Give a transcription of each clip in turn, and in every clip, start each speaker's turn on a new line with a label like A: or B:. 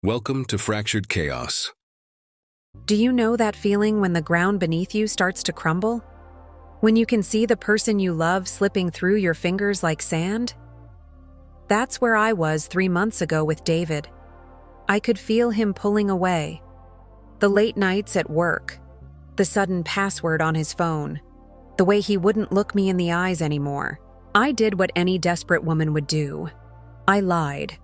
A: Welcome to Fractured Chaos.
B: Do you know that feeling when the ground beneath you starts to crumble? When you can see the person you love slipping through your fingers like sand? That's where I was 3 months ago with David. I could feel him pulling away. The late nights at work, the sudden password on his phone, the way he wouldn't look me in the eyes anymore. I did what any desperate woman would do. I lied.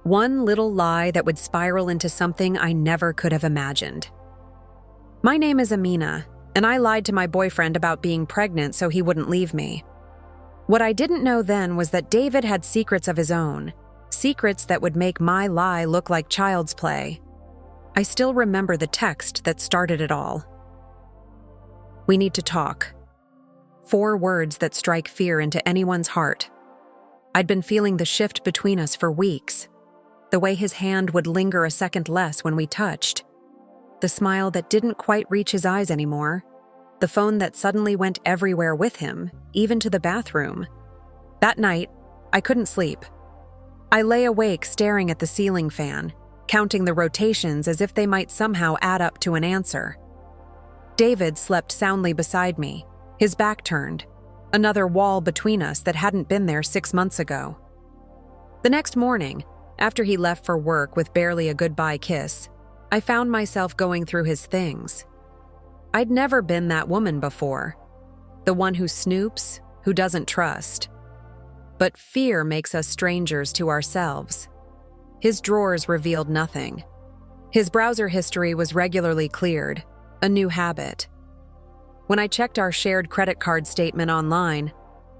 B: One little lie that would spiral into something I never could have imagined. My name is Amina, and I lied to my boyfriend about being pregnant so he wouldn't leave me. What I didn't know then was that David had secrets of his own, secrets that would make my lie look like child's play. I still remember the text that started it all. We need to talk. 4 words that strike fear into anyone's heart. I'd been feeling the shift between us for weeks. The way his hand would linger a second less when we touched. The smile that didn't quite reach his eyes anymore. The phone that suddenly went everywhere with him, even to the bathroom. That night, I couldn't sleep. I lay awake staring at the ceiling fan, counting the rotations as if they might somehow add up to an answer. David slept soundly beside me, his back turned, another wall between us that hadn't been there 6 months ago. The next morning, after he left for work with barely a goodbye kiss, I found myself going through his things. I'd never been that woman before. The one who snoops, who doesn't trust. But fear makes us strangers to ourselves. His drawers revealed nothing. His browser history was regularly cleared, a new habit. When I checked our shared credit card statement online,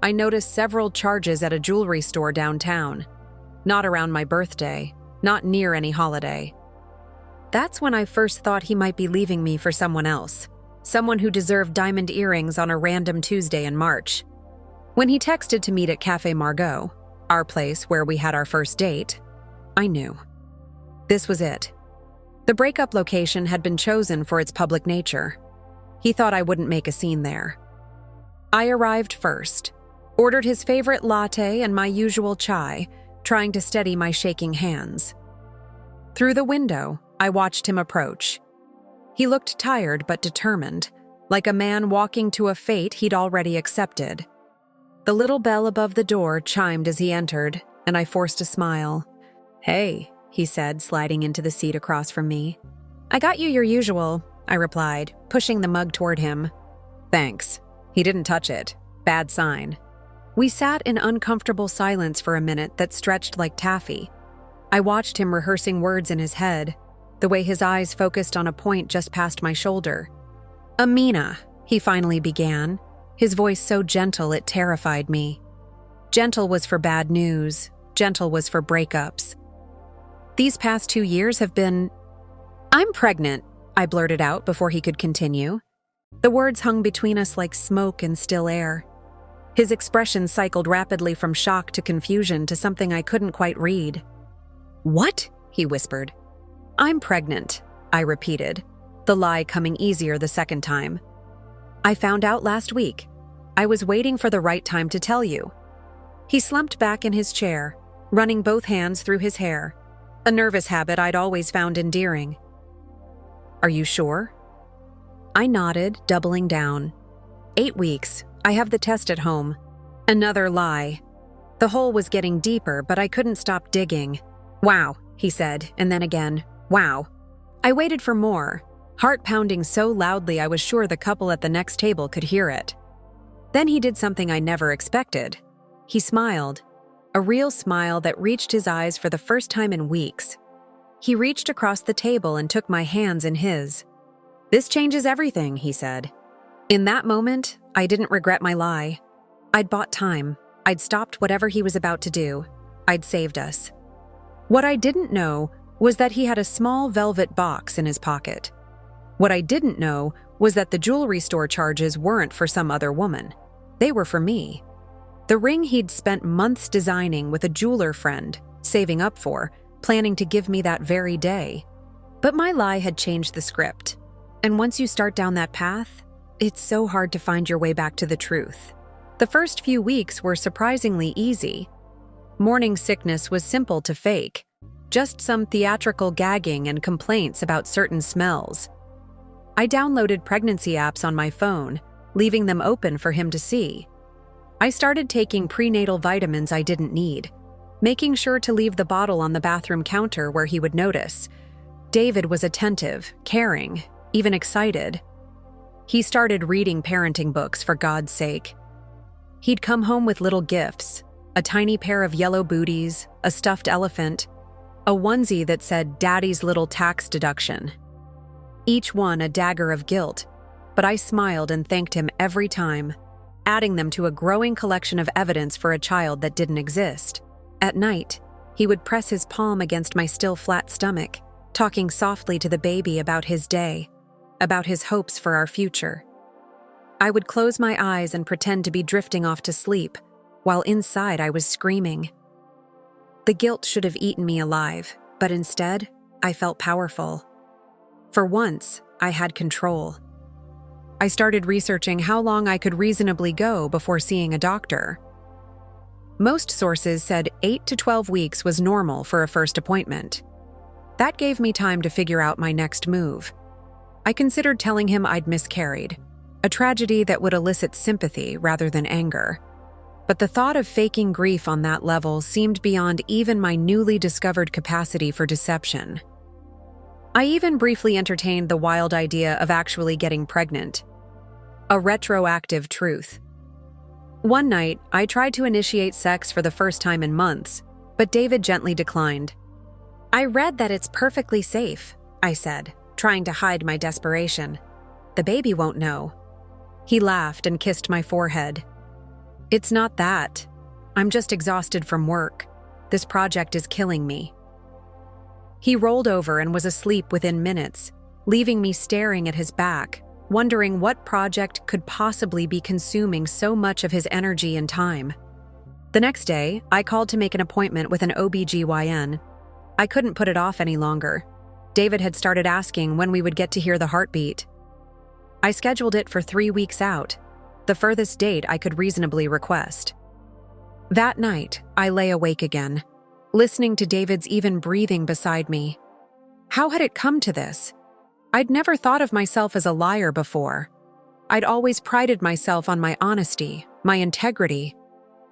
B: I noticed several charges at a jewelry store downtown. Not around my birthday, not near any holiday. That's when I first thought he might be leaving me for someone else, someone who deserved diamond earrings on a random Tuesday in March. When he texted to meet at Cafe Margot, our place where we had our first date, I knew. This was it. The breakup location had been chosen for its public nature. He thought I wouldn't make a scene there. I arrived first, ordered his favorite latte and my usual chai, trying to steady my shaking hands. Through the window, I watched him approach. He looked tired but determined, like a man walking to a fate he'd already accepted. The little bell above the door chimed as he entered, and I forced a smile. "Hey," he said, sliding into the seat across from me. "I got you your usual," I replied, pushing the mug toward him. "Thanks." He didn't touch it. Bad sign. We sat in uncomfortable silence for a minute that stretched like taffy. I watched him rehearsing words in his head, the way his eyes focused on a point just past my shoulder. "Amina," he finally began, his voice so gentle it terrified me. Gentle was for bad news, gentle was for breakups. These past 2 years have been... "I'm pregnant," I blurted out before he could continue. The words hung between us like smoke in still air. His expression cycled rapidly from shock to confusion to something I couldn't quite read. "What?" he whispered. "I'm pregnant," I repeated, the lie coming easier the second time. "I found out last week. I was waiting for the right time to tell you." He slumped back in his chair, running both hands through his hair, a nervous habit I'd always found endearing. "Are you sure?" I nodded, doubling down. 8 weeks. I have the test at home. Another lie. The hole was getting deeper, but I couldn't stop digging. "Wow," he said, and then again, "Wow." I waited for more, heart pounding so loudly I was sure the couple at the next table could hear it. Then he did something I never expected. He smiled, a real smile that reached his eyes for the first time in weeks. He reached across the table and took my hands in his. "This changes everything," he said. In that moment, I didn't regret my lie. I'd bought time. I'd stopped whatever he was about to do. I'd saved us. What I didn't know was that he had a small velvet box in his pocket. What I didn't know was that the jewelry store charges weren't for some other woman. They were for me. The ring he'd spent months designing with a jeweler friend, saving up for, planning to give me that very day. But my lie had changed the script. And once you start down that path, it's so hard to find your way back to the truth. The first few weeks were surprisingly easy. Morning sickness was simple to fake. just some theatrical gagging and complaints about certain smells. I downloaded pregnancy apps on my phone, leaving them open for him to see. I started taking prenatal vitamins I didn't need, making sure to leave the bottle on the bathroom counter where he would notice. David was attentive, caring, even excited. He started reading parenting books, for God's sake. He'd come home with little gifts, a tiny pair of yellow booties, a stuffed elephant, a onesie that said "Daddy's little tax deduction." Each one a dagger of guilt, but I smiled and thanked him every time, adding them to a growing collection of evidence for a child that didn't exist. At night, he would press his palm against my still flat stomach, talking softly to the baby about his day, about his hopes for our future. I would close my eyes and pretend to be drifting off to sleep, while inside I was screaming. The guilt should have eaten me alive, but instead, I felt powerful. For once, I had control. I started researching how long I could reasonably go before seeing a doctor. Most sources said 8 to 12 weeks was normal for a first appointment. That gave me time to figure out my next move. I considered telling him I'd miscarried, a tragedy that would elicit sympathy rather than anger. But the thought of faking grief on that level seemed beyond even my newly discovered capacity for deception. I even briefly entertained the wild idea of actually getting pregnant. A retroactive truth. One night, I tried to initiate sex for the first time in months, but David gently declined. "I read that it's perfectly safe," I said, trying to hide my desperation. "The baby won't know." He laughed and kissed my forehead. "It's not that. I'm just exhausted from work. This project is killing me." He rolled over and was asleep within minutes, leaving me staring at his back, wondering what project could possibly be consuming so much of his energy and time. The next day, I called to make an appointment with an OB/GYN. I couldn't put it off any longer. David had started asking when we would get to hear the heartbeat. I scheduled it for 3 weeks out, the furthest date I could reasonably request. That night, I lay awake again, listening to David's even breathing beside me. How had it come to this? I'd never thought of myself as a liar before. I'd always prided myself on my honesty, my integrity.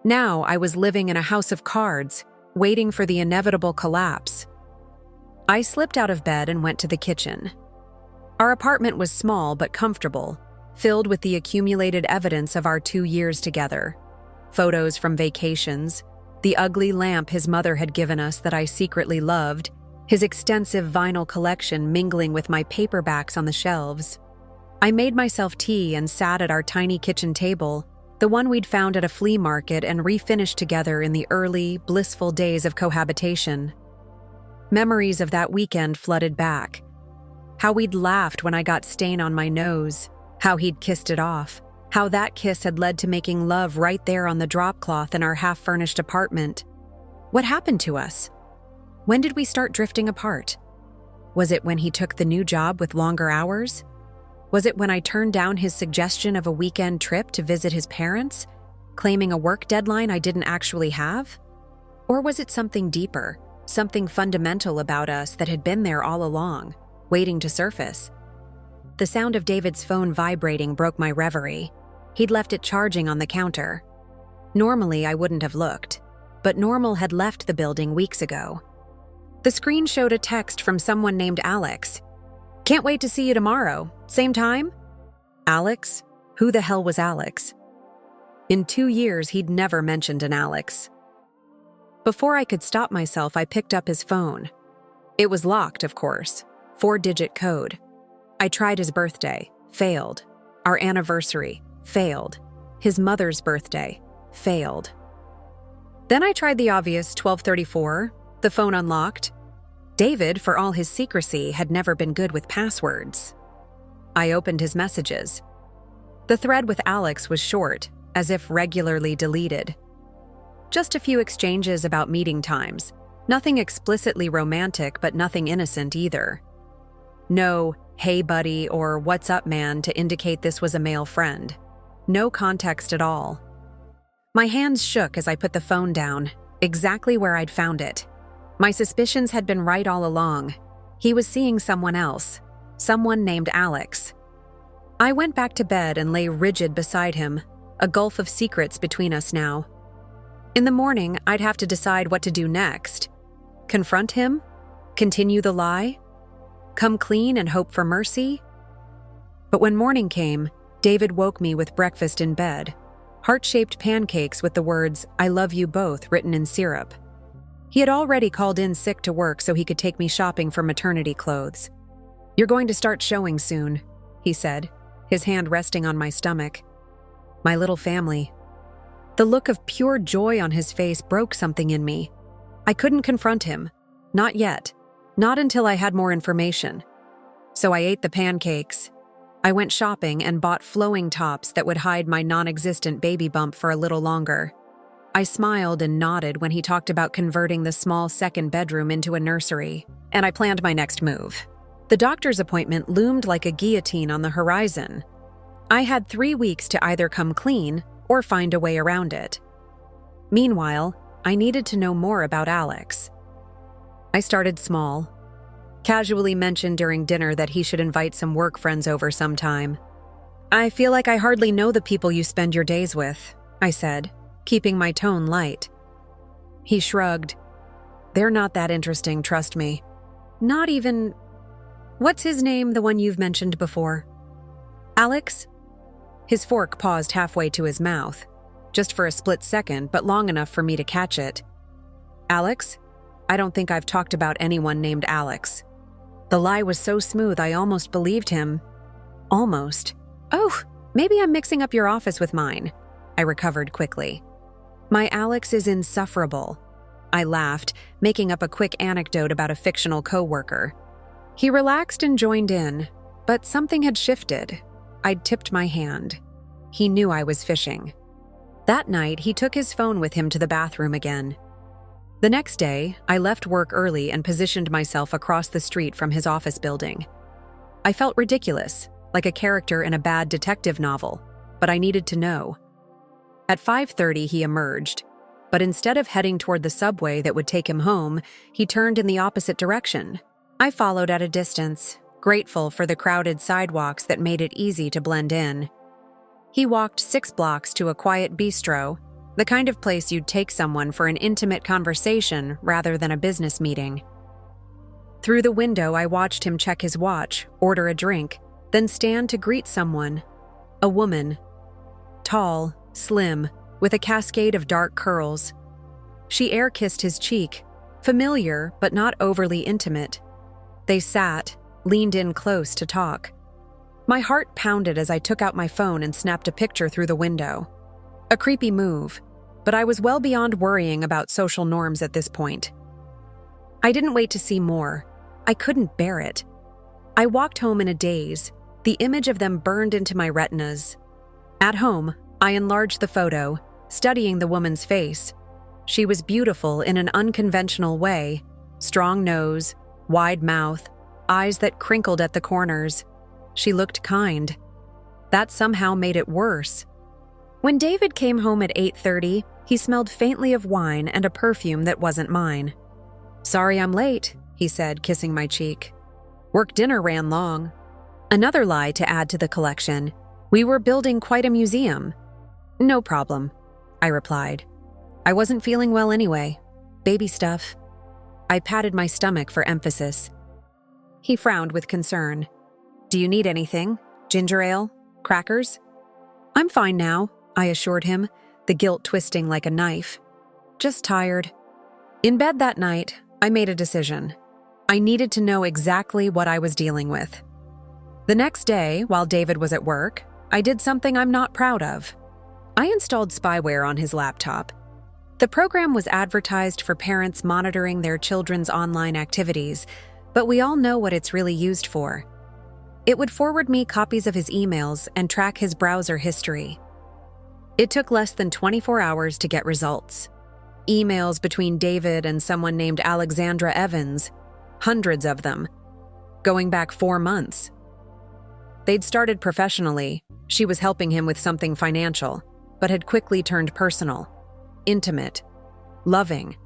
B: Now I was living in a house of cards, waiting for the inevitable collapse. I slipped out of bed and went to the kitchen. Our apartment was small but comfortable, filled with the accumulated evidence of our 2 years together. Photos from vacations, the ugly lamp his mother had given us that I secretly loved, his extensive vinyl collection mingling with my paperbacks on the shelves. I made myself tea and sat at our tiny kitchen table, the one we'd found at a flea market and refinished together in the early, blissful days of cohabitation. Memories of that weekend flooded back. How we'd laughed when I got stain on my nose, how he'd kissed it off, how that kiss had led to making love right there on the drop cloth in our half-furnished apartment. What happened to us? When did we start drifting apart? Was it when he took the new job with longer hours? Was it when I turned down his suggestion of a weekend trip to visit his parents, claiming a work deadline I didn't actually have? Or was it something deeper, something fundamental about us that had been there all along, waiting to surface? The sound of David's phone vibrating broke my reverie. He'd left it charging on the counter. Normally, I wouldn't have looked, but Normal had left the building weeks ago. The screen showed a text from someone named Alex. "Can't wait to see you tomorrow. Same time?" Alex? Who the hell was Alex? In 2 years, he'd never mentioned an Alex. Before I could stop myself, I picked up his phone. It was locked, of course. 4-digit code. I tried his birthday. Failed. Our anniversary. Failed. His mother's birthday. Failed. Then I tried the obvious 1234. The phone unlocked. David, for all his secrecy, had never been good with passwords. I opened his messages. The thread with Alex was short, as if regularly deleted. Just a few exchanges about meeting times. Nothing explicitly romantic, but nothing innocent either. No, "Hey buddy" or "What's up man" to indicate this was a male friend. No context at all. My hands shook as I put the phone down, exactly where I'd found it. My suspicions had been right all along. He was seeing someone else, someone named Alex. I went back to bed and lay rigid beside him, a gulf of secrets between us now. In the morning, I'd have to decide what to do next. Confront him? Continue the lie? Come clean and hope for mercy? But when morning came, David woke me with breakfast in bed, heart-shaped pancakes with the words, "I love you both," written in syrup. He had already called in sick to work so he could take me shopping for maternity clothes. "You're going to start showing soon," he said, his hand resting on my stomach. My little family. The look of pure joy on his face broke something in me. I couldn't confront him. Not yet. Not until I had more information. So I ate the pancakes. I went shopping and bought flowing tops that would hide my non-existent baby bump for a little longer. I smiled and nodded when he talked about converting the small second bedroom into a nursery, and I planned my next move. The doctor's appointment loomed like a guillotine on the horizon. I had 3 weeks to either come clean or find a way around it. Meanwhile, I needed to know more about Alex. I started small. Casually mentioned during dinner that he should invite some work friends over sometime. "I feel like I hardly know the people you spend your days with," I said, keeping my tone light. He shrugged. "They're not that interesting, trust me. Not even... What's his name, the one you've mentioned before?" "Alex?" His fork paused halfway to his mouth, just for a split second, but long enough for me to catch it. "Alex? I don't think I've talked about anyone named Alex." The lie was so smooth I almost believed him. Almost. "Oh, maybe I'm mixing up your office with mine." I recovered quickly. "My Alex is insufferable." I laughed, making up a quick anecdote about a fictional coworker. He relaxed and joined in, but something had shifted. I'd tipped my hand. He knew I was fishing. That night, he took his phone with him to the bathroom again. The next day, I left work early and positioned myself across the street from his office building. I felt ridiculous, like a character in a bad detective novel, but I needed to know. At 5:30, he emerged, but instead of heading toward the subway that would take him home, he turned in the opposite direction. I followed at a distance, grateful for the crowded sidewalks that made it easy to blend in. He walked 6 blocks to a quiet bistro, the kind of place you'd take someone for an intimate conversation rather than a business meeting. Through the window, I watched him check his watch, order a drink, then stand to greet someone. A woman. Tall, slim, with a cascade of dark curls. She air-kissed his cheek, familiar but not overly intimate. They sat, leaned in close to talk. My heart pounded as I took out my phone and snapped a picture through the window. A creepy move, but I was well beyond worrying about social norms at this point. I didn't wait to see more. I couldn't bear it. I walked home in a daze, the image of them burned into my retinas. At home, I enlarged the photo, studying the woman's face. She was beautiful in an unconventional way. Strong nose, wide mouth, eyes that crinkled at the corners. She looked kind. That somehow made it worse. When David came home at 8:30, he smelled faintly of wine and a perfume that wasn't mine. "Sorry I'm late," he said, kissing my cheek. "Work dinner ran long." Another lie to add to the collection. "We were building quite a museum." "No problem," I replied. "I wasn't feeling well anyway. Baby stuff." I patted my stomach for emphasis. He frowned with concern. "Do you need anything? Ginger ale? Crackers?" "I'm fine now," I assured him, the guilt twisting like a knife. "Just tired." In bed that night, I made a decision. I needed to know exactly what I was dealing with. The next day, while David was at work, I did something I'm not proud of. I installed spyware on his laptop. The program was advertised for parents monitoring their children's online activities, but we all know what it's really used for. It would forward me copies of his emails and track his browser history. It took less than 24 hours to get results. Emails between David and someone named Alexandra Evans, hundreds of them, going back 4 months. They'd started professionally. She was helping him with something financial, but had quickly turned personal, intimate, loving.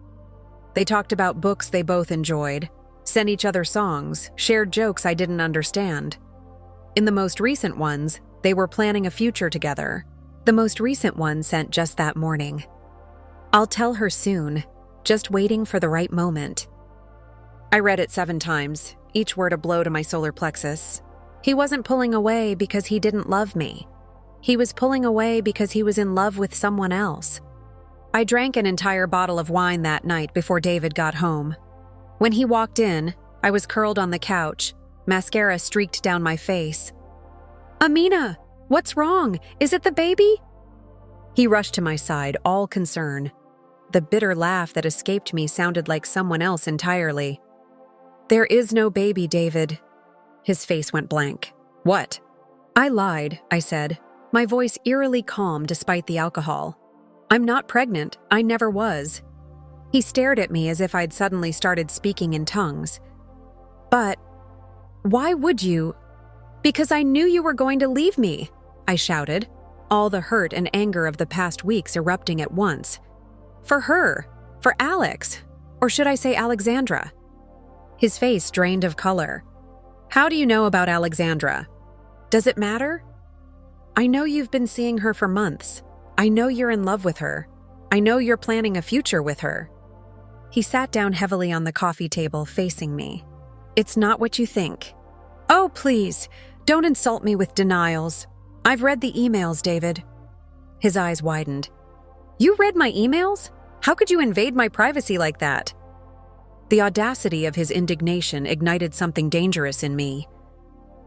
B: They talked about books they both enjoyed, sent each other songs, shared jokes I didn't understand. In the most recent ones, they were planning a future together. The most recent one sent just that morning. I'll tell her soon, just waiting for the right moment. I read it 7 times, each word a blow to my solar plexus. He wasn't pulling away because he didn't love me. He was pulling away because he was in love with someone else. I drank an entire bottle of wine that night before David got home. When he walked in, I was curled on the couch, mascara streaked down my face. "Amina, what's wrong? Is it the baby?" He rushed to my side, all concern. The bitter laugh that escaped me sounded like someone else entirely. "There is no baby, David." His face went blank. "What?" I lied, I said, my voice eerily calm despite the alcohol. "I'm not pregnant. I never was." He stared at me as if I'd suddenly started speaking in tongues. "But why would you?" "Because I knew you were going to leave me," I shouted, all the hurt and anger of the past weeks erupting at once. "For her, for Alex, or should I say Alexandra?" His face drained of color. "How do you know about Alexandra? Does it matter?" "I know you've been seeing her for months. I know you're in love with her. I know you're planning a future with her." He sat down heavily on the coffee table, facing me. "It's not what you think." "Oh, please, don't insult me with denials. I've read the emails, David." His eyes widened. "You read my emails? How could you invade my privacy like that?" The audacity of his indignation ignited something dangerous in me.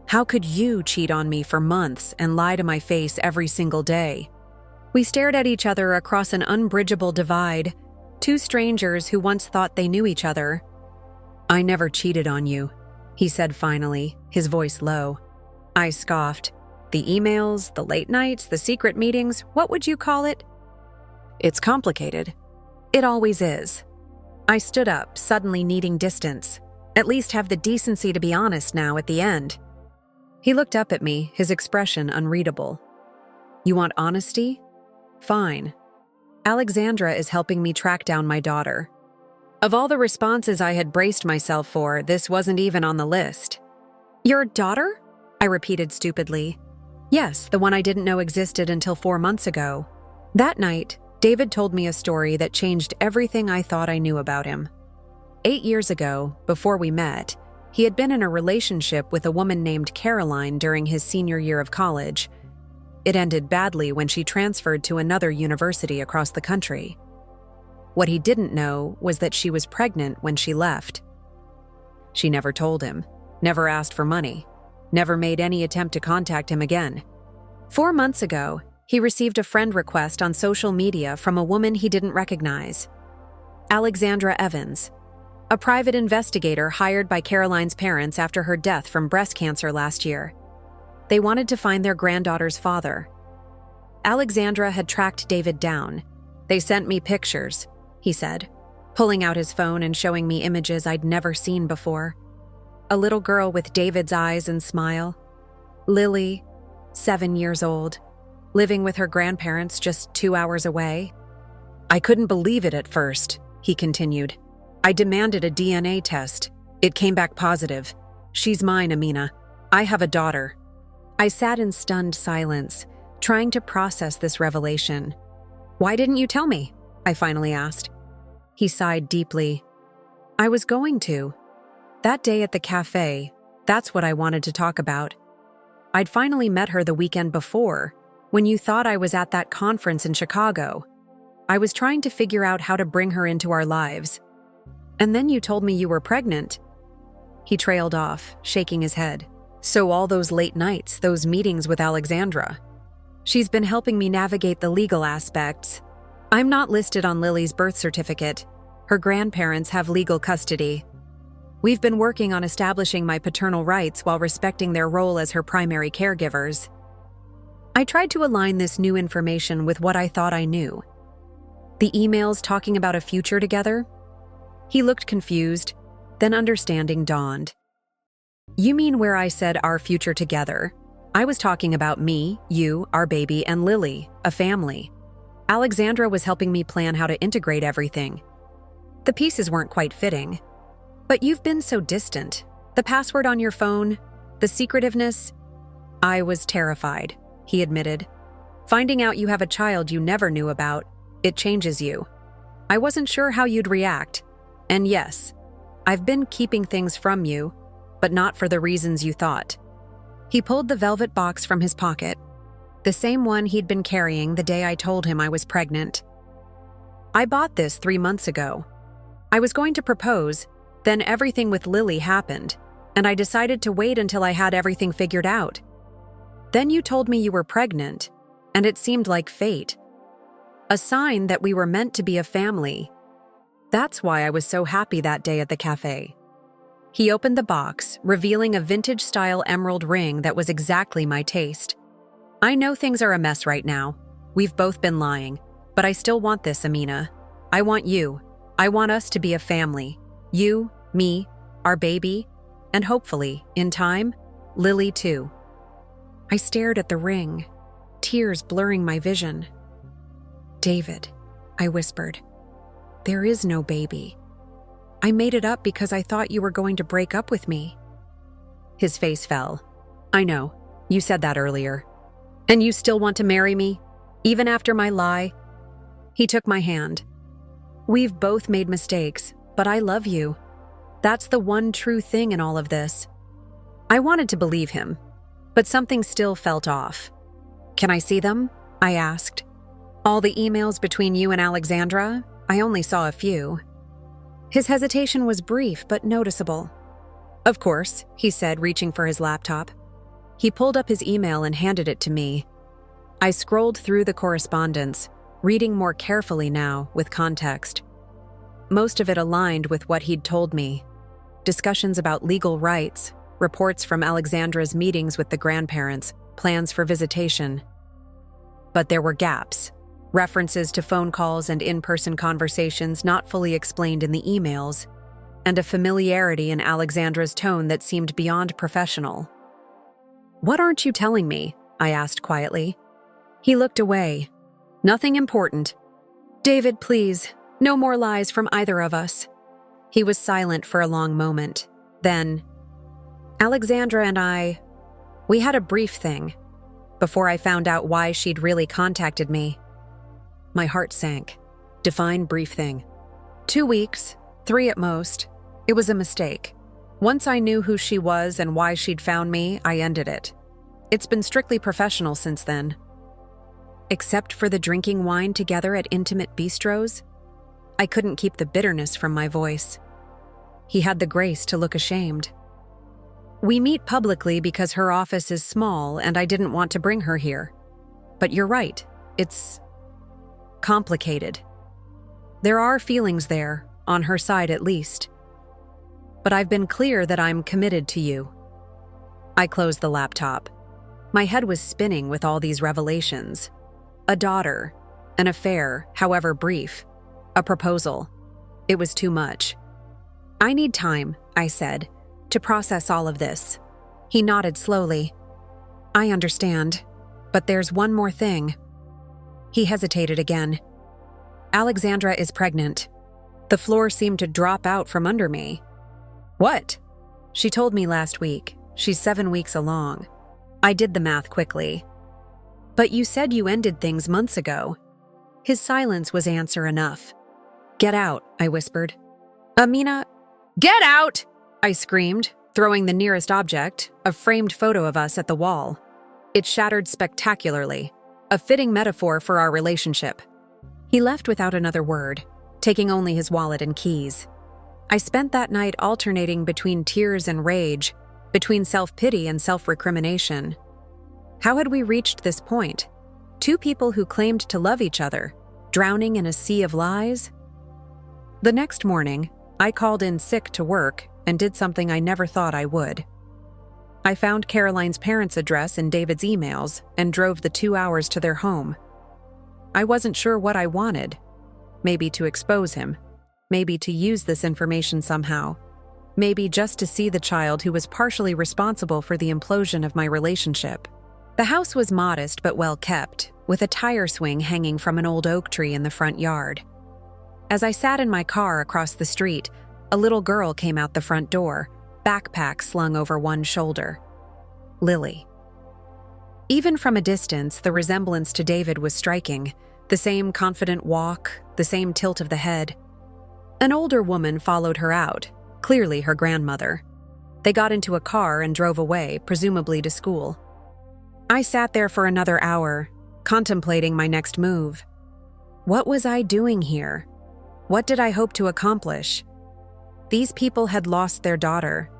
B: How could you cheat on me for months and lie to my face every single day? We stared at each other across an unbridgeable divide, 2 strangers who once thought they knew each other. "I never cheated on you," he said finally, his voice low. I scoffed. "The emails, the late nights, the secret meetings, what would you call it?" "It's complicated." "It always is." I stood up, suddenly needing distance. At least have the decency to be honest now at the end. He looked up at me, his expression unreadable. "You want honesty? Fine. Alexandra is helping me track down my daughter." Of all the responses I had braced myself for, this wasn't even on the list. "Your daughter?" I repeated stupidly. "Yes, the one I didn't know existed until 4 months ago." That night, David told me a story that changed everything I thought I knew about him. 8 years ago, before we met, he had been in a relationship with a woman named Caroline during his senior year of college. It ended badly when she transferred to another university across the country. What he didn't know was that she was pregnant when she left. She never told him, never asked for money, never made any attempt to contact him again. 4 months ago, he received a friend request on social media from a woman he didn't recognize. Alexandra Evans, a private investigator hired by Caroline's parents after her death from breast cancer last year. They wanted to find their granddaughter's father. Alexandra had tracked David down. "They sent me pictures," he said, pulling out his phone and showing me images I'd never seen before. A little girl with David's eyes and smile. Lily, 7 years old, living with her grandparents just 2 hours away. "I couldn't believe it at first," he continued. "I demanded a DNA test. It came back positive. She's mine, Amina. I have a daughter." I sat in stunned silence, trying to process this revelation. "Why didn't you tell me?" I finally asked. He sighed deeply. "I was going to. That day at the cafe, that's what I wanted to talk about. I'd finally met her the weekend before, when you thought I was at that conference in Chicago. I was trying to figure out how to bring her into our lives. And then you told me you were pregnant." He trailed off, shaking his head. "So all those late nights, those meetings with Alexandra. She's been helping me navigate the legal aspects. I'm not listed on Lily's birth certificate. Her grandparents have legal custody. We've been working on establishing my paternal rights while respecting their role as her primary caregivers." I tried to align this new information with what I thought I knew. The emails talking about a future together? He looked confused, then understanding dawned. "You mean where I said our future together? I was talking about me, you, our baby, and Lily, a family. Alexandra was helping me plan how to integrate everything." The pieces weren't quite fitting. But you've been so distant. The password on your phone, the secretiveness. I was terrified, he admitted. Finding out you have a child you never knew about, it changes you. I wasn't sure how you'd react. And yes, I've been keeping things from you, but not for the reasons you thought. He pulled the velvet box from his pocket, the same one he'd been carrying the day I told him I was pregnant. I bought this 3 months ago. I was going to propose, then everything with Lily happened, and I decided to wait until I had everything figured out. Then you told me you were pregnant, and it seemed like fate. A sign that we were meant to be a family. That's why I was so happy that day at the cafe. He opened the box, revealing a vintage-style emerald ring that was exactly my taste. I know things are a mess right now. We've both been lying, but I still want this, Amina. I want you. I want us to be a family. You, me, our baby, and hopefully, in time, Lily too. I stared at the ring, tears blurring my vision. David, I whispered, there is no baby. I made it up because I thought you were going to break up with me. His face fell. I know, you said that earlier. And you still want to marry me, even after my lie? He took my hand. We've both made mistakes, but I love you. That's the one true thing in all of this. I wanted to believe him, but something still felt off. Can I see them? I asked. All the emails between you and Alexandra? I only saw a few. His hesitation was brief but noticeable. Of course, he said, reaching for his laptop. He pulled up his email and handed it to me. I scrolled through the correspondence, reading more carefully now, with context. Most of it aligned with what he'd told me. Discussions about legal rights, reports from Alexandra's meetings with the grandparents, plans for visitation. But there were gaps, references to phone calls and in-person conversations not fully explained in the emails, and a familiarity in Alexandra's tone that seemed beyond professional. What aren't you telling me? I asked quietly. He looked away. Nothing important. David, please, no more lies from either of us. He was silent for a long moment. Then, Alexandra and we had a brief thing, before I found out why she'd really contacted me. My heart sank. Define brief thing. 2 weeks, 3 at most. It was a mistake. Once I knew who she was and why she'd found me, I ended it. It's been strictly professional since then. Except for the drinking wine together at intimate bistros, I couldn't keep the bitterness from my voice. He had the grace to look ashamed. We meet publicly because her office is small and I didn't want to bring her here. But you're right, it's complicated. There are feelings there, on her side at least. But I've been clear that I'm committed to you. I closed the laptop. My head was spinning with all these revelations. A daughter, an affair, however brief, a proposal. It was too much. I need time, I said, to process all of this. He nodded slowly. I understand, but there's one more thing. He hesitated again. Alexandra is pregnant. The floor seemed to drop out from under me. What? She told me last week. She's 7 weeks along. I did the math quickly. But you said you ended things months ago. His silence was answer enough. Get out, I whispered. Amina, get out! I screamed, throwing the nearest object, a framed photo of us, at the wall. It shattered spectacularly, a fitting metaphor for our relationship. He left without another word, taking only his wallet and keys. I spent that night alternating between tears and rage, between self-pity and self-recrimination. How had we reached this point? 2 people who claimed to love each other, drowning in a sea of lies? The next morning, I called in sick to work and did something I never thought I would. I found Caroline's parents' address in David's emails and drove the 2 hours to their home. I wasn't sure what I wanted. Maybe to expose him. Maybe to use this information somehow. Maybe just to see the child who was partially responsible for the implosion of my relationship. The house was modest but well kept, with a tire swing hanging from an old oak tree in the front yard. As I sat in my car across the street, a little girl came out the front door, backpack slung over one shoulder. Lily. Even from a distance, the resemblance to David was striking. The same confident walk, the same tilt of the head. An older woman followed her out, clearly her grandmother. They got into a car and drove away, presumably to school. I sat there for another hour, contemplating my next move. What was I doing here? What did I hope to accomplish? These people had lost their daughter.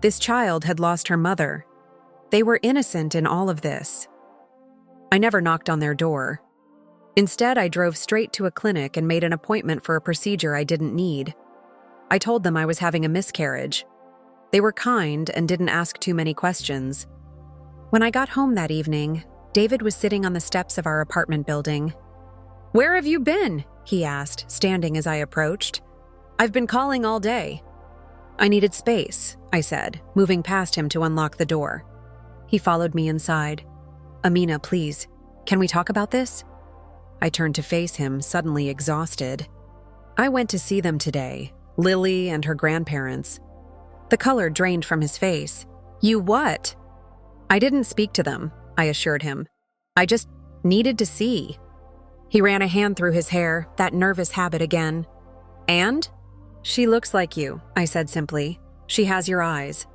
B: This child had lost her mother. They were innocent in all of this. I never knocked on their door. Instead, I drove straight to a clinic and made an appointment for a procedure I didn't need. I told them I was having a miscarriage. They were kind and didn't ask too many questions. When I got home that evening, David was sitting on the steps of our apartment building. "Where have you been?" he asked, standing as I approached. "I've been calling all day." "I needed space," I said, moving past him to unlock the door. He followed me inside. "Amina, please, can we talk about this?" I turned to face him, suddenly exhausted. "I went to see them today, Lily and her grandparents." The color drained from his face. "You what?" "I didn't speak to them," I assured him. "I just needed to see." He ran a hand through his hair, that nervous habit again. "And?" "She looks like you," I said simply. "She has your eyes."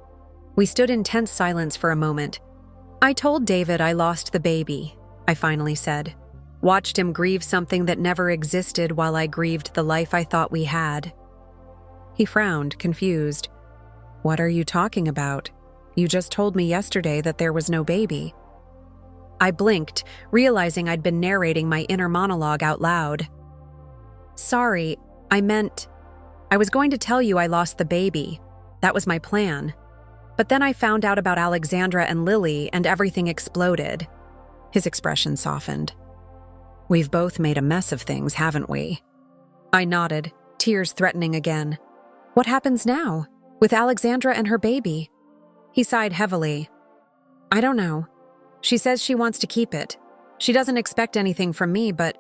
B: We stood in tense silence for a moment. "I told David I lost the baby," I finally said. "Watched him grieve something that never existed while I grieved the life I thought we had." He frowned, confused. "What are you talking about? You just told me yesterday that there was no baby." I blinked, realizing I'd been narrating my inner monologue out loud. "Sorry, I was going to tell you I lost the baby. That was my plan. But then I found out about Alexandra and Lily and everything exploded." His expression softened. "We've both made a mess of things, haven't we?" I nodded, tears threatening again. "What happens now, with Alexandra and her baby?" He sighed heavily. "I don't know. She says she wants to keep it. She doesn't expect anything from me, but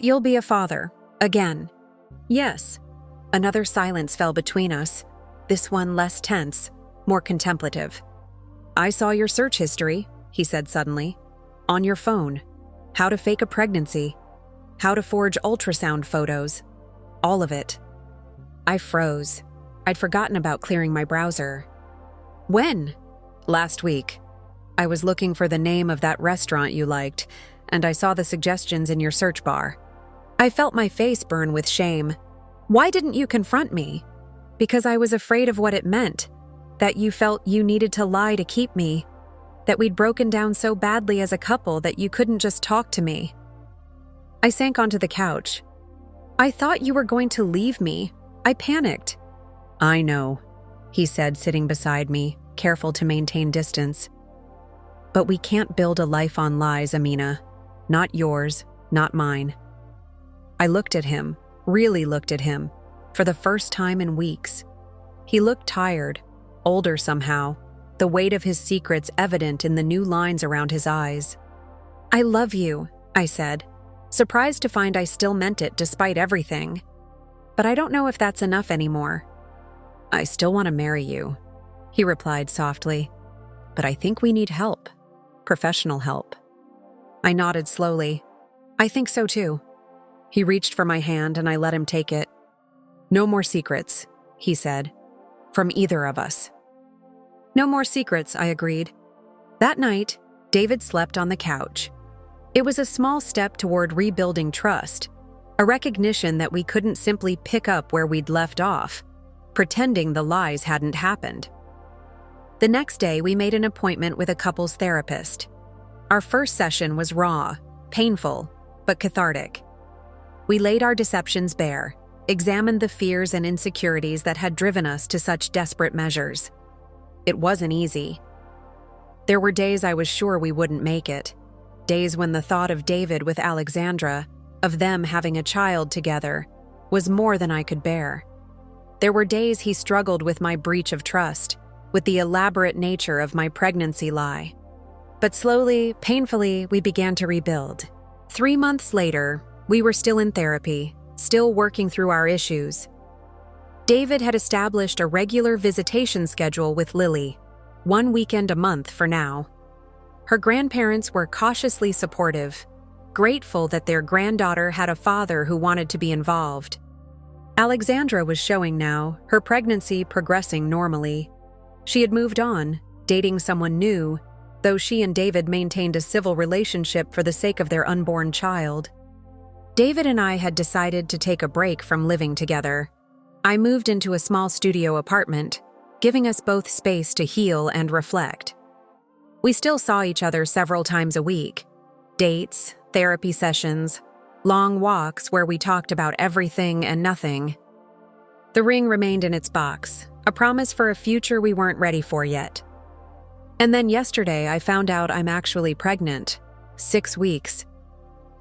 B: you'll be a father, again." "Yes." Another silence fell between us, this one less tense, more contemplative. "I saw your search history," he said suddenly. "On your phone. How to fake a pregnancy. How to forge ultrasound photos. All of it." I froze. I'd forgotten about clearing my browser. "When?" "Last week. I was looking for the name of that restaurant you liked, and I saw the suggestions in your search bar." I felt my face burn with shame. "Why didn't you confront me?" "Because I was afraid of what it meant. That you felt you needed to lie to keep me. That we'd broken down so badly as a couple that you couldn't just talk to me." I sank onto the couch. "I thought you were going to leave me. I panicked." "I know," he said, sitting beside me, careful to maintain distance. "But we can't build a life on lies, Amina. Not yours, not mine." I looked at him, really looked at him, for the first time in weeks. He looked tired, older somehow, the weight of his secrets evident in the new lines around his eyes. "I love you," I said, surprised to find I still meant it despite everything. "But I don't know if that's enough anymore." "I still want to marry you," he replied softly. "But I think we need help. Professional help." I nodded slowly. "I think so too." He reached for my hand and I let him take it. "No more secrets," he said, "from either of us." "No more secrets," I agreed. That night, David slept on the couch. It was a small step toward rebuilding trust, a recognition that we couldn't simply pick up where we'd left off, pretending the lies hadn't happened. The next day, we made an appointment with a couples therapist. Our first session was raw, painful, but cathartic. We laid our deceptions bare, examined the fears and insecurities that had driven us to such desperate measures. It wasn't easy. There were days I was sure we wouldn't make it, days when the thought of David with Alexandra, of them having a child together, was more than I could bear. There were days he struggled with my breach of trust, with the elaborate nature of my pregnancy lie. But slowly, painfully, we began to rebuild. 3 months later, we were still in therapy, still working through our issues. David had established a regular visitation schedule with Lily, 1 weekend a month for now. Her grandparents were cautiously supportive, grateful that their granddaughter had a father who wanted to be involved. Alexandra was showing now, her pregnancy progressing normally. She had moved on, dating someone new, though she and David maintained a civil relationship for the sake of their unborn child. David and I had decided to take a break from living together. I moved into a small studio apartment, giving us both space to heal and reflect. We still saw each other several times a week. Dates, therapy sessions, long walks where we talked about everything and nothing. The ring remained in its box, a promise for a future we weren't ready for yet. And then yesterday I found out I'm actually pregnant. 6 weeks.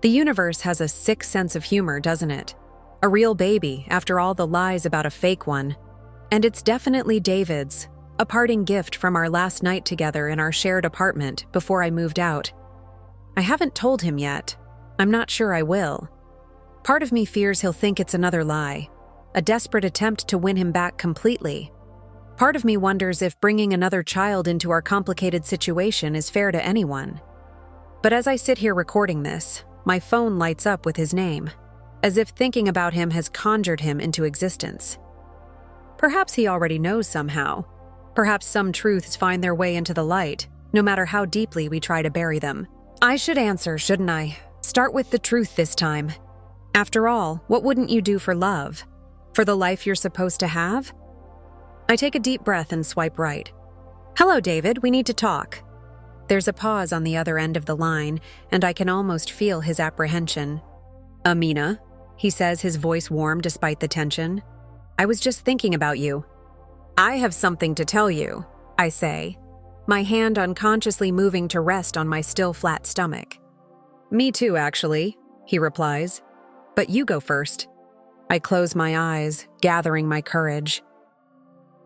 B: The universe has a sick sense of humor, doesn't it? A real baby after all the lies about a fake one. And it's definitely David's, a parting gift from our last night together in our shared apartment before I moved out. I haven't told him yet. I'm not sure I will. Part of me fears he'll think it's another lie, a desperate attempt to win him back completely. Part of me wonders if bringing another child into our complicated situation is fair to anyone. But as I sit here recording this, my phone lights up with his name, as if thinking about him has conjured him into existence. Perhaps he already knows somehow. Perhaps some truths find their way into the light, no matter how deeply we try to bury them. I should answer, shouldn't I? Start with the truth this time. After all, what wouldn't you do for love? For the life you're supposed to have? I take a deep breath and swipe right. Hello, David, we need to talk. There's a pause on the other end of the line, and I can almost feel his apprehension. Amina, he says, his voice warm despite the tension. I was just thinking about you. I have something to tell you, I say, my hand unconsciously moving to rest on my still flat stomach. Me too, actually, he replies. But you go first. I close my eyes, gathering my courage.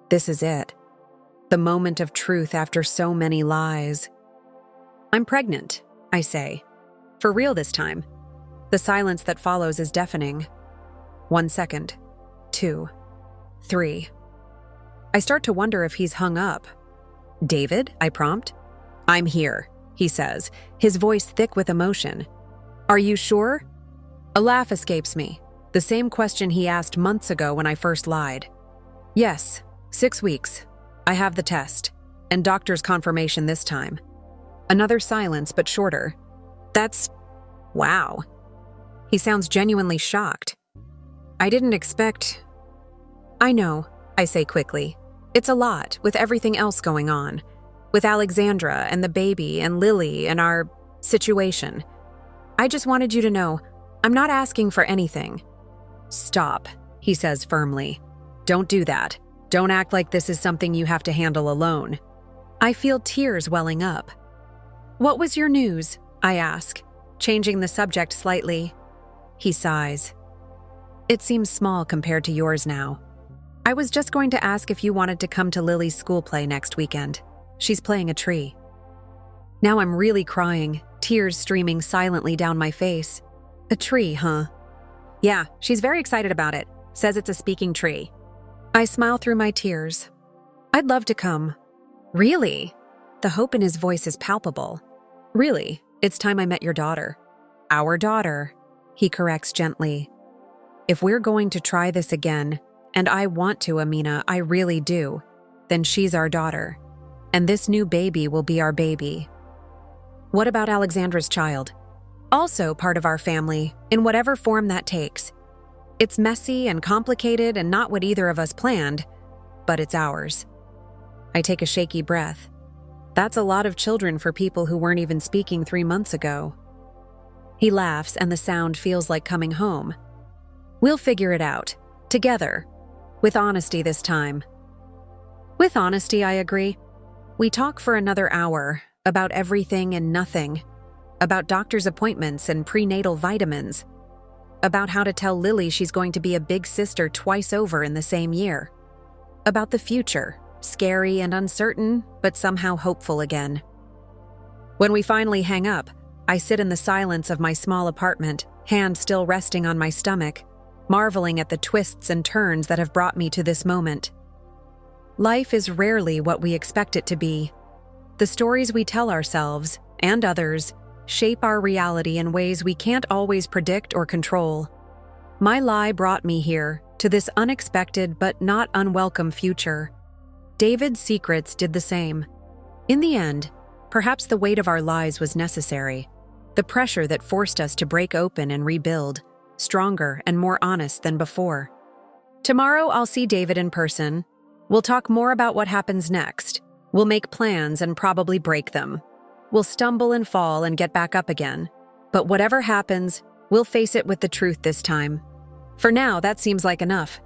B: This is it. The moment of truth after so many lies. I'm pregnant, I say. For real this time. The silence that follows is deafening. 1 second. 2. 3. I start to wonder if he's hung up. David, I prompt. I'm here, he says, his voice thick with emotion. Are you sure? A laugh escapes me, the same question he asked months ago when I first lied. Yes, 6 weeks. I have the test, and doctor's confirmation this time. Another silence, but shorter. That's... wow. He sounds genuinely shocked. I didn't expect... I know, I say quickly. It's a lot, with everything else going on. With Alexandra and the baby and Lily and our situation. I just wanted you to know, I'm not asking for anything. Stop, he says firmly. Don't do that. Don't act like this is something you have to handle alone. I feel tears welling up. What was your news? I ask, changing the subject slightly. He sighs. It seems small compared to yours now. I was just going to ask if you wanted to come to Lily's school play next weekend. She's playing a tree. Now I'm really crying, tears streaming silently down my face. A tree, huh? Yeah, she's very excited about it. Says it's a speaking tree. I smile through my tears. I'd love to come. Really? The hope in his voice is palpable. Really, it's time I met your daughter. Our daughter, he corrects gently. If we're going to try this again, and I want to, Amina, I really do, then she's our daughter. And this new baby will be our baby. What about Alexandra's child? Also part of our family, in whatever form that takes. It's messy and complicated and not what either of us planned, but it's ours. I take a shaky breath. That's a lot of children for people who weren't even speaking 3 months ago. He laughs and the sound feels like coming home. We'll figure it out, together, with honesty this time. With honesty, I agree. We talk for another hour about everything and nothing, about doctor's appointments and prenatal vitamins, about how to tell Lily she's going to be a big sister twice over in the same year, about the future, scary and uncertain, but somehow hopeful again. When we finally hang up, I sit in the silence of my small apartment, hand still resting on my stomach. marveling at the twists and turns that have brought me to this moment. Life is rarely what we expect it to be. The stories we tell ourselves, and others, shape our reality in ways we can't always predict or control. My lie brought me here, to this unexpected but not unwelcome future. David's secrets did the same. In the end, perhaps the weight of our lies was necessary. The pressure that forced us to break open and rebuild, stronger and more honest than before. Tomorrow I'll see David in person. We'll talk more about what happens next. We'll make plans and probably break them. We'll stumble and fall and get back up again. But whatever happens, we'll face it with the truth this time. For now, that seems like enough.